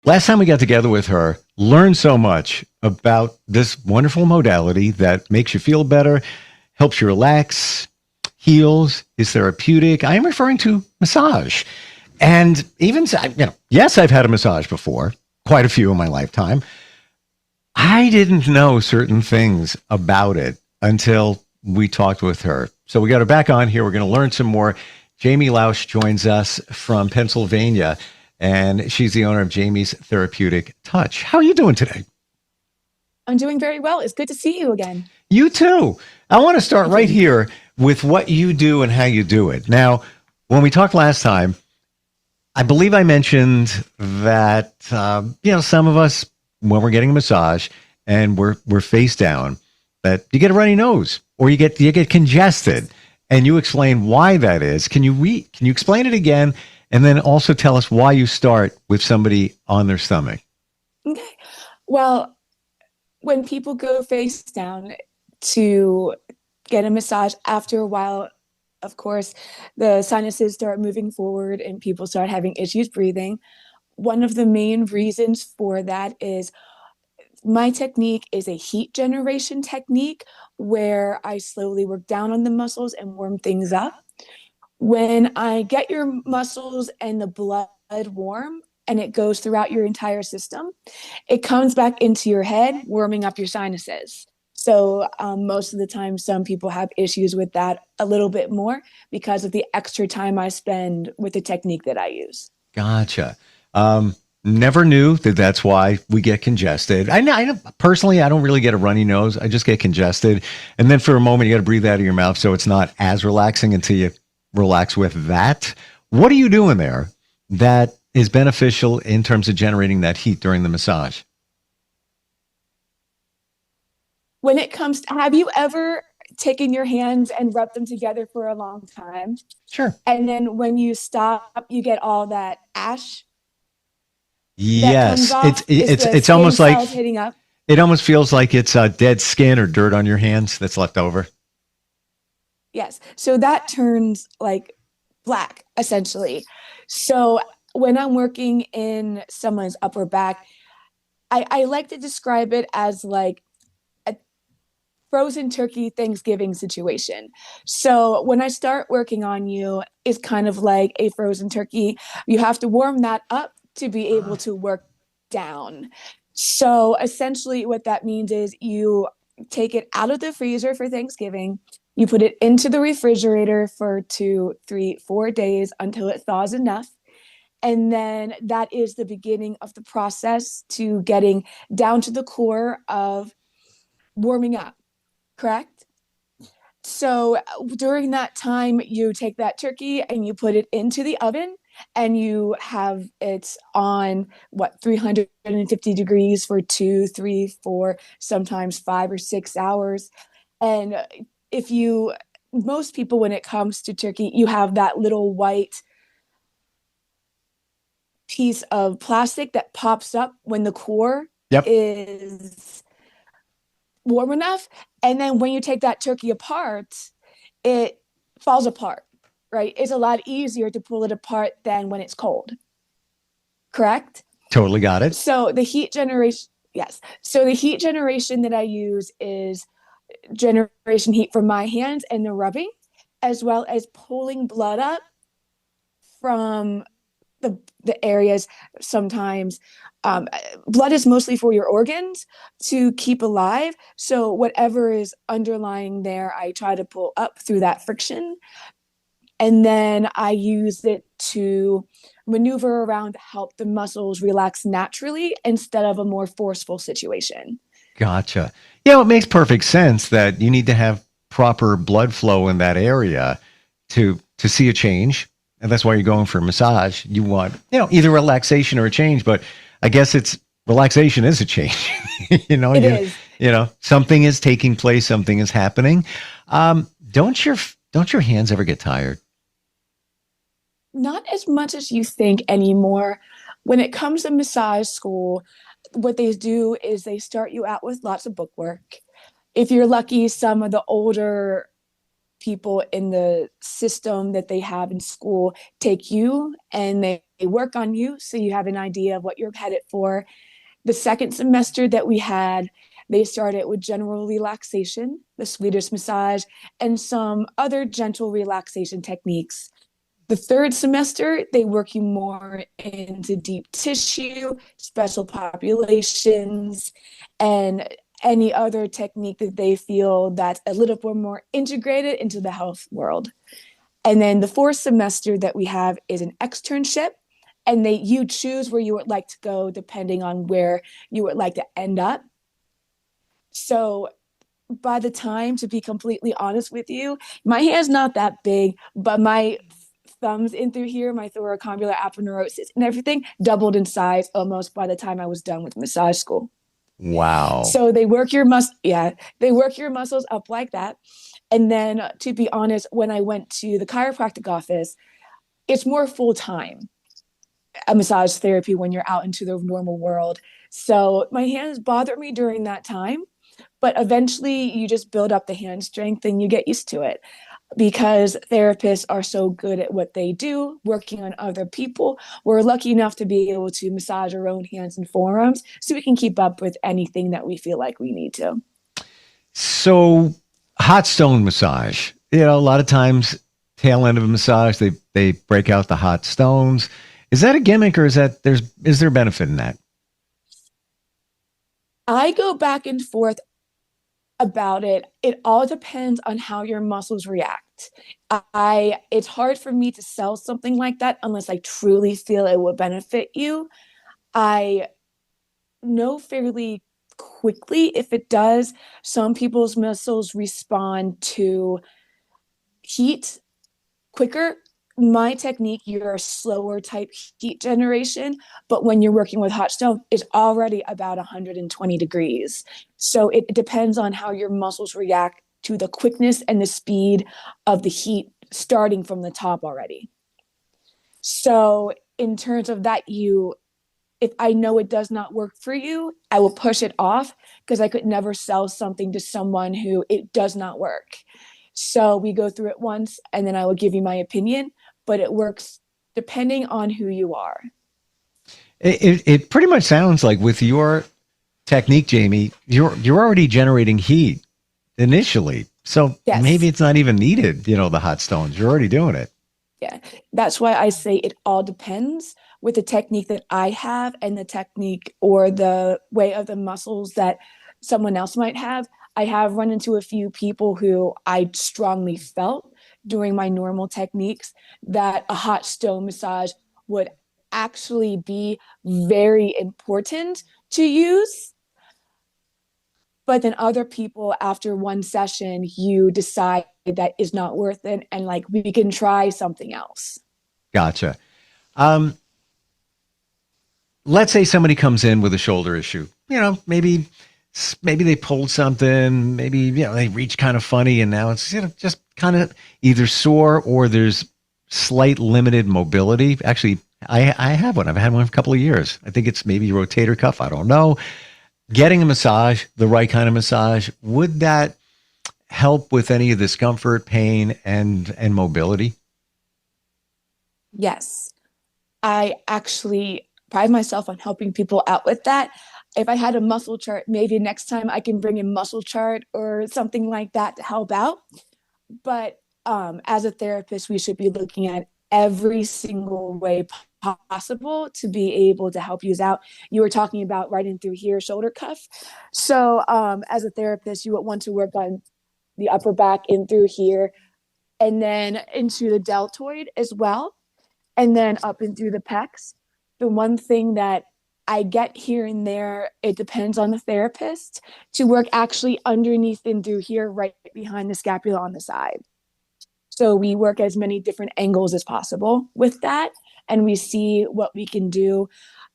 Last time we got together with her, learned so much about this wonderful modality that makes you feel better, helps you relax, heals, is therapeutic. I am referring to massage. And even, yes, I've had a massage before, quite a few in my lifetime. I didn't know certain things about it until we talked with her. So we got her back on here. We're going to learn some more. Jami Lausch joins us from Pennsylvania, and she's the owner of Jami's Therapeutic Touch. How are you doing today? I'm doing very well. It's good to see you again. You too. I want to start Thank right you. here with what you do and how you do it. Now, when we talked last time, I believe I mentioned that some of us when we're getting a massage and we're face down, that you get a runny nose or you get congested, and you explain why that is. Can you explain it again, and then also tell us why you start with somebody on their stomach? Okay. Well, when people go face down to get a massage, after a while, of course, the sinuses start moving forward and people start having issues breathing. One of the main reasons for that is my technique is a heat generation technique where I slowly work down on the muscles and warm things up. When I get your muscles and the blood warm and it goes throughout your entire system, it comes back into your head, warming up your sinuses. So most of the time, some people have issues with that a little bit more because of the extra time I spend with the technique that I use. Gotcha. Never knew that that's why we get congested. I know personally, I don't really get a runny nose. I just get congested. And then for a moment, you got to breathe out of your mouth. So it's not as relaxing until you relax with that. What are you doing there that is beneficial in terms of generating that heat during the massage? When it comes to, have you ever taken your hands and rubbed them together for a long time? Sure. And then when you stop, you get all that ash that comes Yes. It's off. It's it's the it's skin almost like cells hitting up. it almost feels like it's dead skin or dirt on your hands that's left over. Yes. So that turns like black essentially. So when I'm working in someone's upper back, I like to describe it as like a frozen turkey Thanksgiving situation. So when I start working on you, it's kind of like a frozen turkey. You have to warm that up to be able to work down. So essentially, what that means is you take it out of the freezer for Thanksgiving. You put it into the refrigerator for 2, 3, 4 days until it thaws enough. And then that is the beginning of the process to getting down to the core of warming up, correct? So during that time, you take that turkey and you put it into the oven and you have it on what 350 degrees for 2, 3, 4, sometimes 5 or 6 hours. And if you, most people, when it comes to turkey, you have that little white piece of plastic that pops up when the core Yep. is warm enough. And then when you take that turkey apart, it falls apart, right? It's a lot easier to pull it apart than when it's cold, correct? Totally got it. So the heat generation, yes. So the heat generation that I use is generation heat from my hands and the rubbing, as well as pulling blood up from the areas sometimes. Blood is mostly for your organs to keep alive. So whatever is underlying there, I try to pull up through that friction. And then I use it to maneuver around to help the muscles relax naturally instead of a more forceful situation. Gotcha. Yeah, it makes perfect sense that you need to have proper blood flow in that area to see a change. And that's why you're going for a massage. You want, either relaxation or a change, but I guess it's relaxation is a change. you know, It you is something is taking place, something is happening. Don't your hands ever get tired? not as much as you think anymore. When it comes to massage school, what they do is they start you out with lots of book work. If you're lucky, some of the older people in the system that they have in school take you and they work on you so you have an idea of what you're headed for. The second semester that we had, they started with general relaxation, the Swedish massage, and some other gentle relaxation techniques. The third semester, they work you more into deep tissue, special populations, and any other technique that they feel that's a little bit more integrated into the health world. And then the fourth semester that we have is an externship, and you choose where you would like to go depending on where you would like to end up. So by the time, to be completely honest with you, my hand's not that big, but my thumbs in through here, my thoracolumbar aponeurosis and everything doubled in size almost by the time I was done with massage school. Wow. So they work your they work your muscles up like that. And then to be honest, when I went to the chiropractic office, it's more full time, a massage therapy when you're out into the normal world. So my hands bothered me during that time, but eventually you just build up the hand strength and you get used to it. Because therapists are so good at what they do, working on other people, we're lucky enough to be able to massage our own hands and forearms so we can keep up with anything that we feel like we need to. So hot stone massage, a lot of times tail end of a massage, they break out the hot stones. Is that a gimmick, or is there benefit in that? I go back and forth about it. It all depends on how your muscles react. It's hard for me to sell something like that unless I truly feel it will benefit you. I know fairly quickly if it does. Some people's muscles respond to heat quicker. My technique, you're a slower type heat generation, but when you're working with hot stone, it's already about 120 degrees. So it depends on how your muscles react to the quickness and the speed of the heat starting from the top already. So in terms of that, if I know it does not work for you, I will push it off because I could never sell something to someone who it does not work. So we go through it once and then I will give you my opinion, but it works depending on who you are. It pretty much sounds like with your technique, Jami, you're already generating heat initially. So Yes. Maybe it's not even needed, the hot stones. You're already doing it. Yeah, that's why I say it all depends with the technique that I have and the technique or the way of the muscles that someone else might have. I have run into a few people who I strongly felt during my normal techniques that a hot stone massage would actually be very important to use. But then other people, after one session, you decide that is not worth it and like we can try something else. Gotcha. Let's say somebody comes in with a shoulder issue. Maybe they pulled something, maybe they reach kind of funny and now it's just kind of either sore or there's slight limited mobility. Actually, I have one. I've had one for a couple of years. I think it's maybe rotator cuff. I don't know. Getting a massage, the right kind of massage, would that help with any of discomfort, pain, and mobility? Yes. I actually pride myself on helping people out with that. If I had a muscle chart, maybe next time I can bring a muscle chart or something like that to help out. But as a therapist, we should be looking at every single way possible to be able to help you out. You were talking about right in through here, shoulder cuff. So as a therapist, you would want to work on the upper back in through here and then into the deltoid as well. And then up and through the pecs. The one thing that I get here and there, it depends on the therapist, to work actually underneath and through here, right behind the scapula on the side. So we work as many different angles as possible with that, and we see what we can do.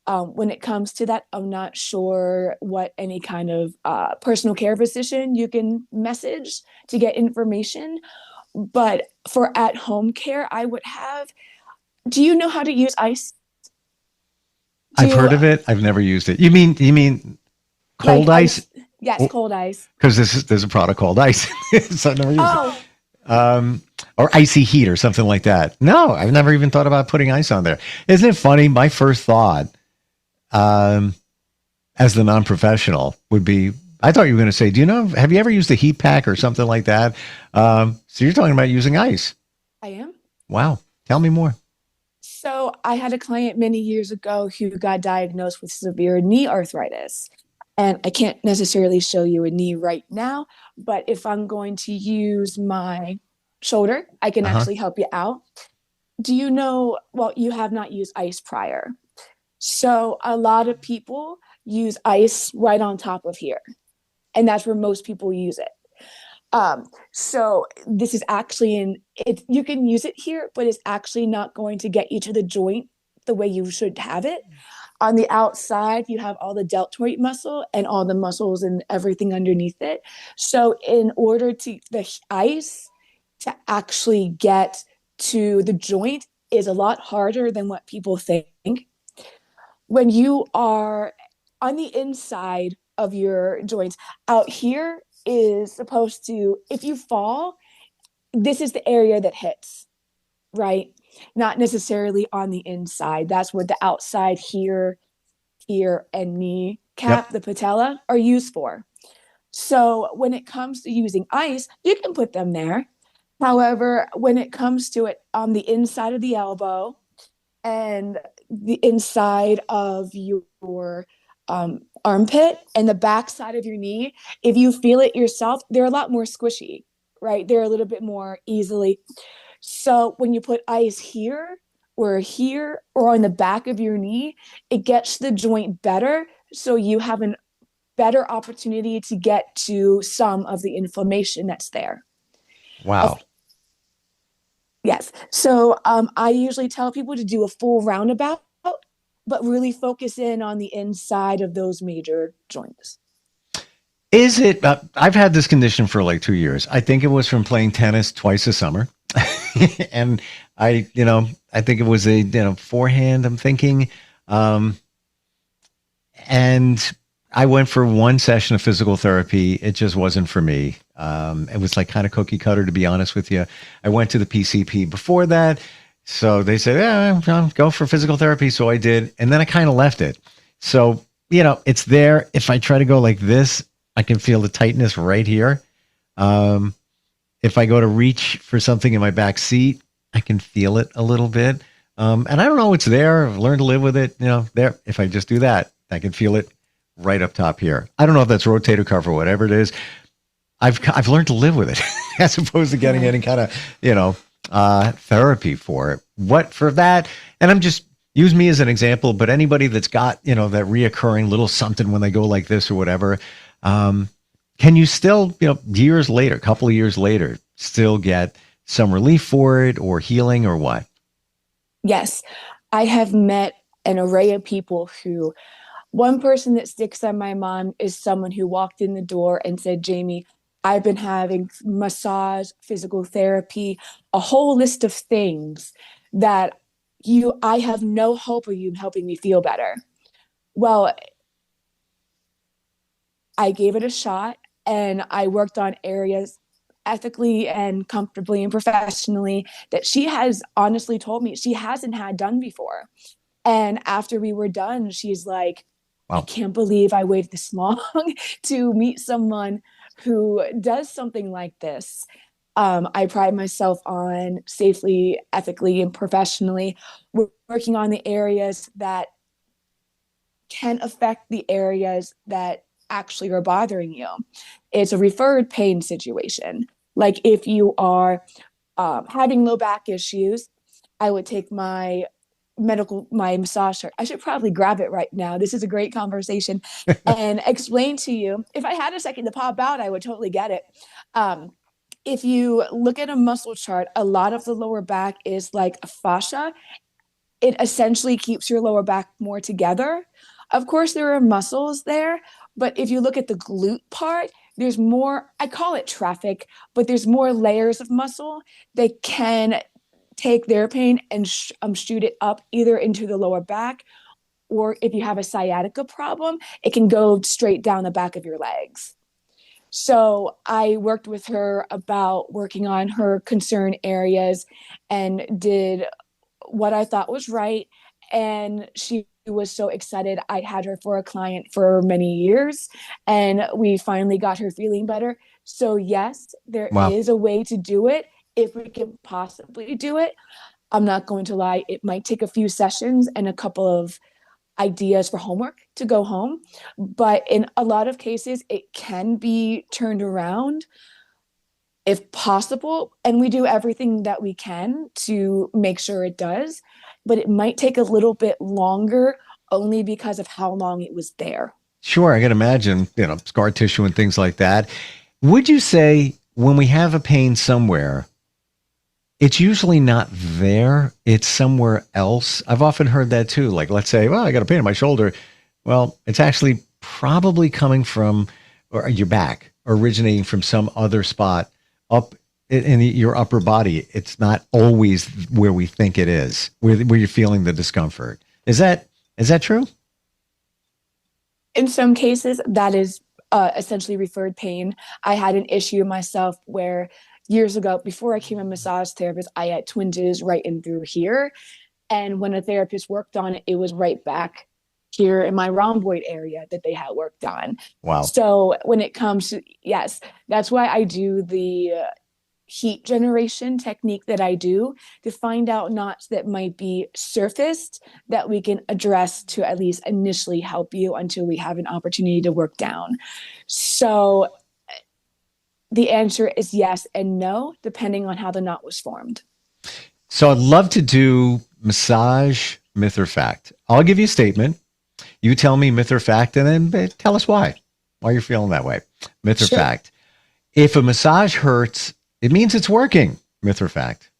When it comes to that, I'm not sure what any kind of personal care physician you can message to get information. But for at-home care, I would have, do you know how to use ice? I've heard of it. I've never used it. You mean cold like ice? Yes, cold ice. Because there's a product called ice. So I've never used it. um, or icy heat or something like that. No, I've never even thought about putting ice on there. Isn't it funny? My first thought, um, as the non-professional, would be, I thought you were going to say, do you know, have you ever used a heat pack or something like that? So you're talking about using ice. I am. Wow. Tell me more. So I had a client many years ago who got diagnosed with severe knee arthritis. And I can't necessarily show you a knee right now, but if I'm going to use my shoulder, I can Uh-huh. actually help you out. Do you know? Well, you have not used ice prior. So a lot of people use ice right on top of here, and that's where most people use it. So this is actually you can use it here, but it's actually not going to get you to the joint the way you should have it. On the outside, you have all the deltoid muscle and all the muscles and everything underneath it. So in order to the ice to actually get to the joint is a lot harder than what people think. When you are on the inside of your joints, out here is supposed to, if you fall, this is the area that hits, right? Not necessarily on the inside. That's what the outside here, here, and knee Yep. cap, the patella, are used for. So when it comes to using ice, you can put them there. However, when it comes to it on the inside of the elbow and the inside of your armpit and the back side of your knee, if you feel it yourself, they're a lot more squishy, right? They're a little bit more easily. So when you put ice here or on the back of your knee, it gets the joint better. So you have a better opportunity to get to some of the inflammation that's there. Of Wow. Yes. So I usually tell people to do a full roundabout, but really focus in on the inside of those major joints. Is it? I've had this condition for like 2 years. I think it was from playing tennis twice a summer, and I think it was a forehand. I'm thinking, um, and I went for one session of physical therapy. It just wasn't for me. It was like kind of cookie cutter, to be honest with you. I went to the PCP before that, so they said, "Yeah, go for physical therapy." So I did, and then I kind of left it. So it's there. If I try to go like this, I can feel the tightness right here. Um, if I go to reach for something in my back seat, I can feel it a little bit. And I don't know it's there. I've learned to live with it. There. If I just do that, I can feel it right up top here. I don't know if that's rotator cuff or whatever it is. I've learned to live with it as opposed to getting any kind of therapy for it. What for that? And I'm just use me as an example, but anybody that's got that reoccurring little something when they go like this or whatever, um, can you still years later, a couple of years later, still get some relief for it or healing or what? Yes, I have met an array of people who, one person that sticks on my mind is someone who walked in the door and said, Jamie, I've been having massage, physical therapy, a whole list of things that I have no hope of you helping me feel better. Well, I gave it a shot and I worked on areas ethically and comfortably and professionally that she has honestly told me she hasn't had done before. And after we were done, she's like, I Wow. can't believe I waited this long to meet someone who does something like this. I pride myself on safely, ethically, and professionally working on the areas that can affect the areas that actually are bothering you. It's a referred pain situation. Like if you are having low back issues, I would take my massage chart. I should probably grab it right now. This is a great conversation and explain to you. If I had a second to pop out, I would totally get it. Um, if you look at a muscle chart, a lot of the lower back is like a fascia. It essentially keeps your lower back more together. Of course, there are muscles there, but if you look at the glute part, there's more, I call it traffic, but there's more layers of muscle. They can take their pain and shoot it up either into the lower back, or if you have a sciatica problem, it can go straight down the back of your legs. So I worked with her about working on her concern areas and did what I thought was right. And she was so excited. I had her for a client for many years, and we finally got her feeling better. So, yes, there Wow. is a way to do it if we can possibly do it. I'm not going to lie, it might take a few sessions and a couple of ideas for homework to go home. But in a lot of cases, it can be turned around if possible. And we do everything that we can to make sure it does. But it might take a little bit longer only because of how long it was there. Sure, I can imagine, scar tissue and things like that. Would you say when we have a pain somewhere, it's usually not there, it's somewhere else? I've often heard that too. Like, let's say, well, I got a pain in my shoulder. Well, it's actually probably coming from or your back, originating from some other spot up in your upper body. It's not always where we think it is, where you're feeling the discomfort. Is that true? In some cases, that is essentially referred pain. I had an issue myself where years ago, before I became a massage therapist, I had twinges right in through here. And when a therapist worked on it, it was right back here in my rhomboid area that they had worked on. Wow. So when it comes to, yes, that's why I do the heat generation technique that I do to find out knots that might be surfaced that we can address to at least initially help you until we have an opportunity to work down. So the answer is yes and no, depending on how the knot was formed. So I'd love to do massage myth or fact. I'll give you a statement. You tell me myth or fact, and then tell us why you're feeling that way. Myth or Sure. fact. If a massage hurts, it means it's working. Myth or fact.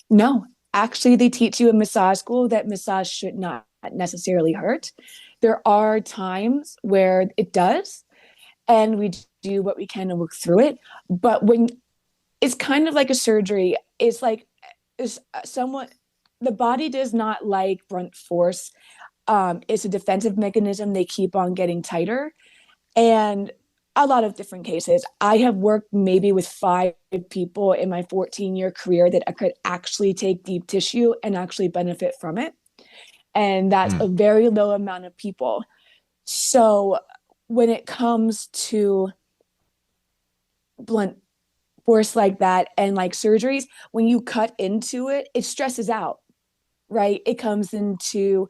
No, actually, they teach you in massage school that massage should not necessarily hurt. There are times where it does, and we do what we can to work through it. But when it's kind of like a surgery, it's like it's somewhat the body does not like brunt force. It's a defensive mechanism. They keep on getting tighter. And a lot of different cases. I have worked maybe with 5 people in my 14-year career that I could actually take deep tissue and actually benefit from it. And that's Hmm. a very low amount of people. So when it comes to blunt force like that and like surgeries, when you cut into it, it stresses out, right? It comes into,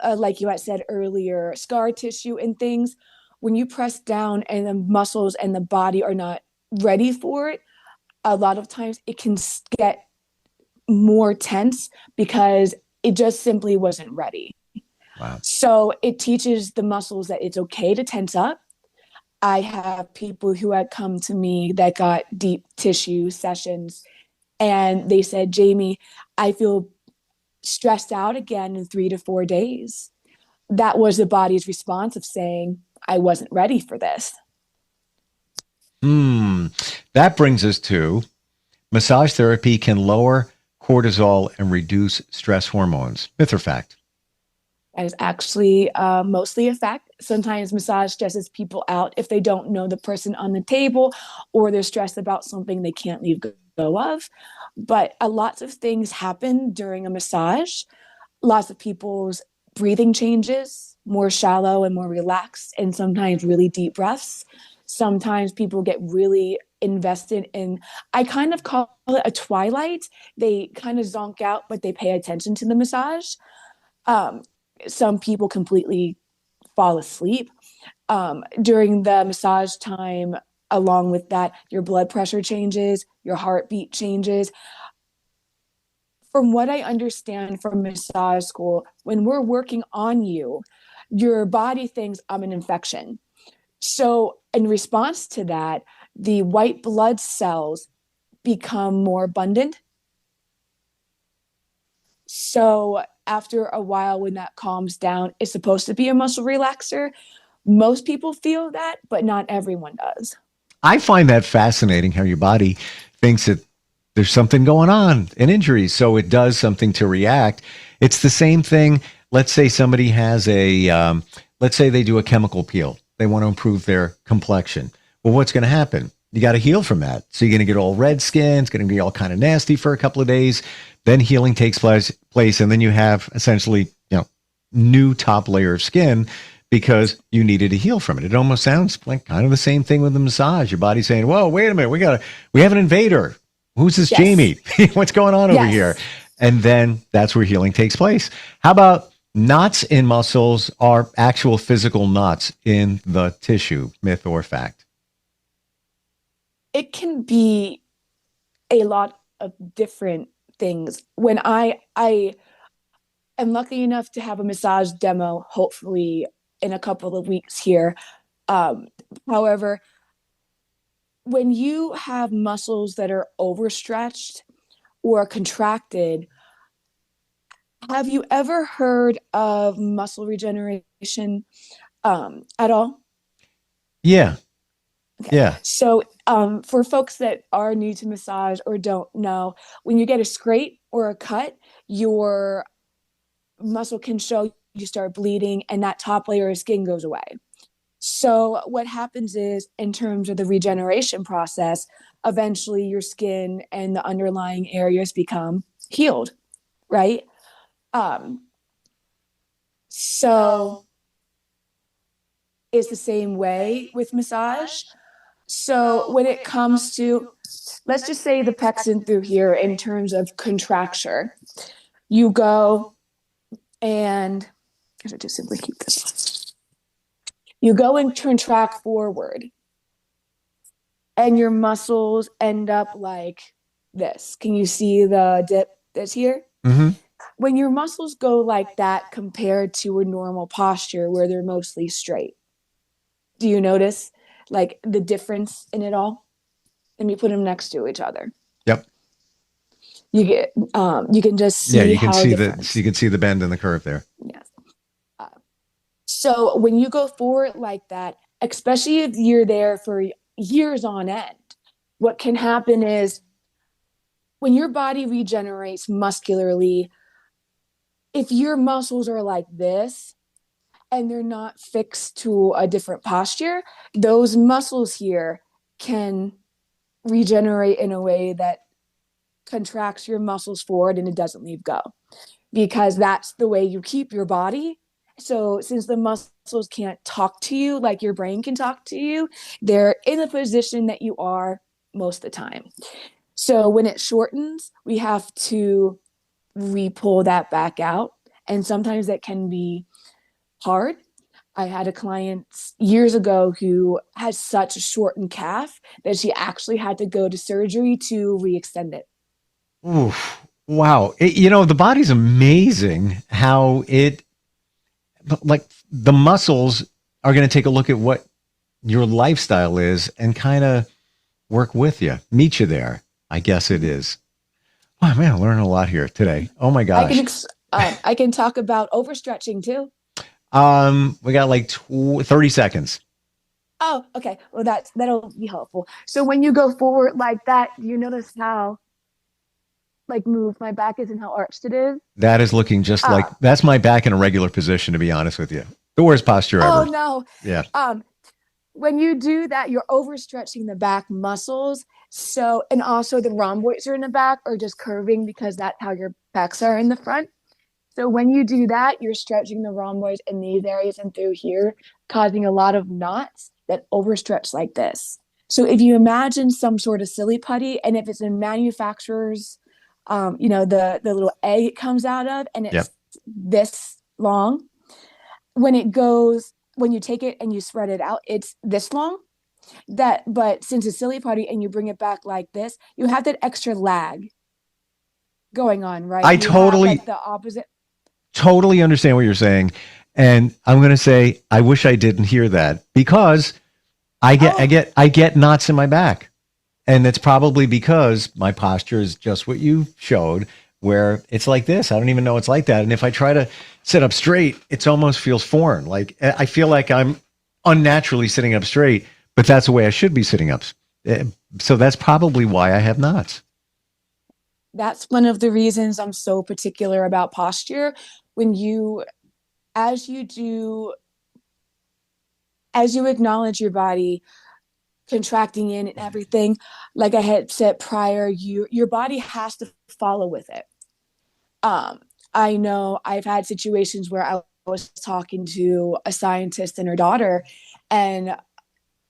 like you had said earlier, scar tissue and things. When you press down and the muscles and the body are not ready for it, a lot of times it can get more tense because it just simply wasn't ready. Wow. So it teaches the muscles that it's okay to tense up. I have people who had come to me that got deep tissue sessions and they said, Jami, I feel stressed out again in 3 to 4 days. That was the body's response of saying, I wasn't ready for this. Hmm. That brings us to massage therapy can lower cortisol and reduce stress hormones. Myth or fact? That is actually mostly a fact. Sometimes massage stresses people out if they don't know the person on the table or they're stressed about something they can't leave go of. But lots of things happen during a massage. Lots of people's breathing changes, more shallow and more relaxed, and sometimes really deep breaths. Sometimes people get really invested in, I kind of call it a twilight. They kind of zonk out, but they pay attention to the massage. Um, some people completely fall asleep during the massage time. Along with that, your blood pressure changes, your heartbeat changes. From what I understand from massage school, when we're working on you, your body thinks I'm an infection. So, in response to that, the white blood cells become more abundant. So, after a while, when that calms down, it's supposed to be a muscle relaxer. Most people feel that, but not everyone does. I find that fascinating how your body thinks that there's something going on, an injury, so it does something to react. It's the same thing. Let's say somebody has let's say they do a chemical peel. They want to improve their complexion. Well, what's going to happen? You got to heal from that. So you're going to get all red skin. It's going to be all kind of nasty for a couple of days. Then healing takes place, and then you have essentially, new top layer of skin because you needed to heal from it. It almost sounds like kind of the same thing with the massage. Your body's saying, "Whoa, wait a minute, we have an invader. Who's this Yes. Jami? What's going on over here?" Yes. And then that's where healing takes place. How about knots in muscles are actual physical knots in the tissue, myth or fact? It can be a lot of different things. When I am lucky enough to have a massage demo, hopefully in a couple of weeks here. Um, However, when you have muscles that are overstretched or contracted, have you ever heard of muscle regeneration at all? Yeah, Okay. yeah. So, for folks that are new to massage or don't know, when you get a scrape or a cut, your muscle can show, you start bleeding, and that top layer of skin goes away. So, what happens is, in terms of the regeneration process, eventually your skin and the underlying areas become healed, right? Um, so, it's the same way with massage. So, when it comes to, let's just say the pecs in through here in terms of contracture, you go and I should just simply keep this. You go and contract forward, and your muscles end up like this. Can you see the dip that's here? Hmm. When your muscles go like that compared to a normal posture where they're mostly straight, do you notice like the difference in it all? Let me put them next to each other. Yep. You can just Yeah, see you can how see different. the bend in the curve there. Yes. Uh, so when you go forward like that, especially if you're there for years on end, what can happen is when your body regenerates muscularly, if your muscles are like this and they're not fixed to a different posture, those muscles here can regenerate in a way that contracts your muscles forward and it doesn't leave go, because that's the way you keep your body. So since the muscles can't talk to you like your brain can talk to you, they're in the position that you are most of the time. So when it shortens, we have to re-pull that back out. And sometimes that can be hard. I had a client years ago who had such a shortened calf that she actually had to go to surgery to re-extend it. Oof. Wow. The body's amazing how like the muscles are going to take a look at what your lifestyle is and kind of work with you, meet you there. I guess it is. Wow, man, I'm learning a lot here today. Oh my I can gosh. I can talk about overstretching too. We got like 30 seconds. Oh, okay. Well, that'll be helpful. So when you go forward like that, you notice how like move my back is and how arched it is. That is looking just like Uh, that's my back in a regular position, to be honest with you. The worst posture oh ever. no. Yeah. Um, when you do that, you're overstretching the back muscles. So, and also the rhomboids are in the back or just curving because that's how your pecs are in the front. So when you do that, you're stretching the rhomboids in these areas and through here, causing a lot of knots that overstretch like this. So if you imagine some sort of silly putty, and if it's a manufacturer's, the little egg it comes out of, and Yep. it's this long, when you take it and you spread it out, it's this long. But since it's silly putty and you bring it back like this, you have that extra lag going on, right? I You have totally, like the opposite. totally understand what you're saying. And I'm going to say, I wish I didn't hear that because Oh, I get knots in my back. And it's probably because my posture is just what you showed, where it's like this. I don't even know it's like that. And if I try to sit up straight, it almost feels foreign. Like I feel like I'm unnaturally sitting up straight, but that's the way I should be sitting up. Eh, So that's probably why I have knots. that's one of the reasons I'm so particular about posture. When you, as you do, as you acknowledge your body, contracting in and everything, like I had said prior, your body has to follow with it. I know I've had situations where I was talking to a scientist and her daughter, and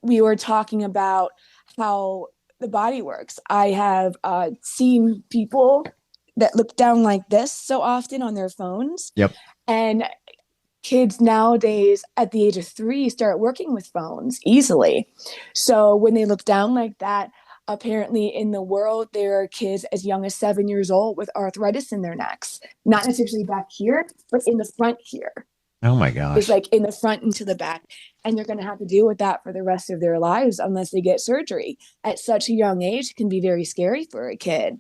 we were talking about how the body works. I have seen people that look down like this so often on their phones. Yep. And kids nowadays at the age of 3 start working with phones easily. So when they look down like that, apparently in the world, there are kids as young as 7 years old with arthritis in their necks, not necessarily back here, but in the front here. Oh my gosh. It's like in the front and to the back. And they're going to have to deal with that for the rest of their lives unless they get surgery. At such a young age, it can be very scary for a kid.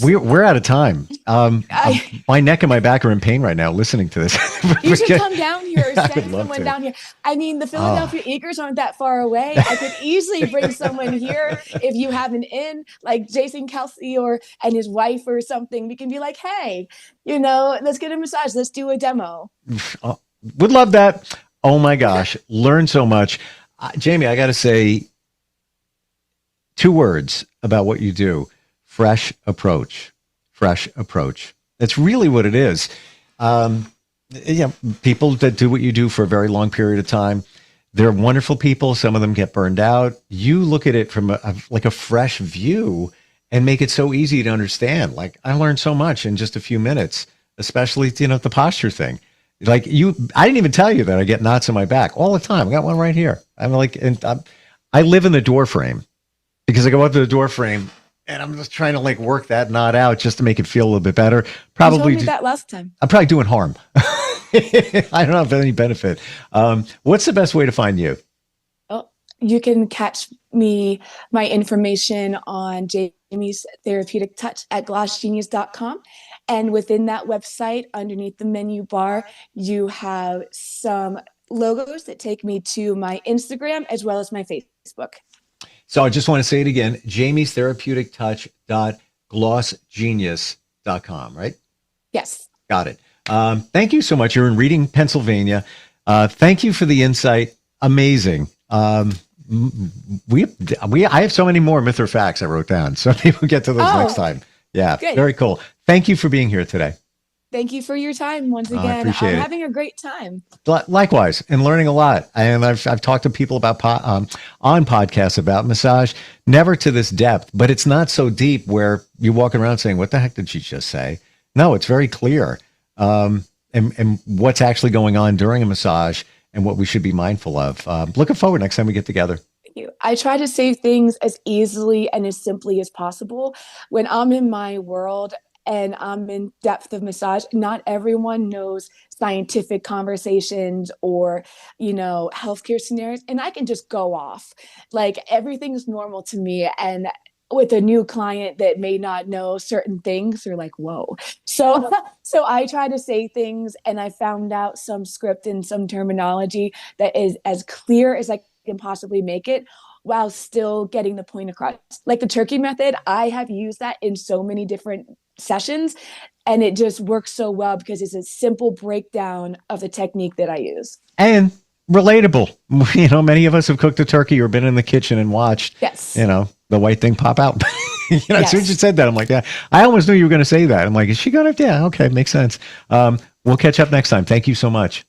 We're out of time. My neck and my back are in pain right now listening to this. You should come down here or send someone to. down here. I mean, the Philadelphia Eagles aren't that far away. I could easily bring someone here if you have an in, like Jason Kelsey and his wife or something. We can be like, hey, let's get a massage. Let's do a demo. Would love that. Oh my gosh. Learn so much. Jami, I got to say 2 words about what you do. Fresh approach. That's really what it is. People that do what you do for a very long period of time, they're wonderful people. Some of them get burned out. You look at it from a fresh view and make it so easy to understand. Like, I learned so much in just a few minutes, especially, the posture thing. Like I didn't even tell you that I get knots in my back all the time. I got one right here. I live in the door frame because I go up to the door frame and I'm just trying to work that knot out just to make it feel a little bit better. Probably you told me that last time. I'm probably doing harm. I don't have any benefit. What's the best way to find you? Oh, you can catch my information on Jami's Therapeutic Touch at glossgenius.com. And within that website, underneath the menu bar, you have some logos that take me to my Instagram as well as my Facebook. So I just want to say it again, Jami's Therapeutic Touch.glossgenius.com, right? Yes. Got it. Thank you so much. You're in Reading, Pennsylvania. Thank you for the insight. Amazing. I have so many more myth or facts I wrote down. So maybe we'll get to those next time. Yeah, good. Very cool. Thank you for being here today. Thank you for your time once again. I appreciate it. I'm having a great time. Likewise, and learning a lot. And I've talked to people about on podcasts about massage, never to this depth, but it's not so deep where you're walking around saying, "What the heck did she just say?" No, it's very clear, and what's actually going on during a massage and what we should be mindful of. Looking forward next time we get together. I try to say things as easily and as simply as possible. When I'm in my world and I'm in depth of massage, not everyone knows scientific conversations or, healthcare scenarios. And I can just go off. Everything's normal to me. And with a new client that may not know certain things, they're like, whoa. So I try to say things, and I found out some script and some terminology that is as clear as I can possibly make it while still getting the point across. Like the turkey method, I have used that in so many different sessions, and it just works so well because it's a simple breakdown of the technique that I use. And relatable. Many of us have cooked a turkey or been in the kitchen and watched, the white thing pop out. As soon as you said that, I'm like, yeah, I almost knew you were going to say that. I'm like, is she going to? Yeah, okay, makes sense. We'll catch up next time. Thank you so much.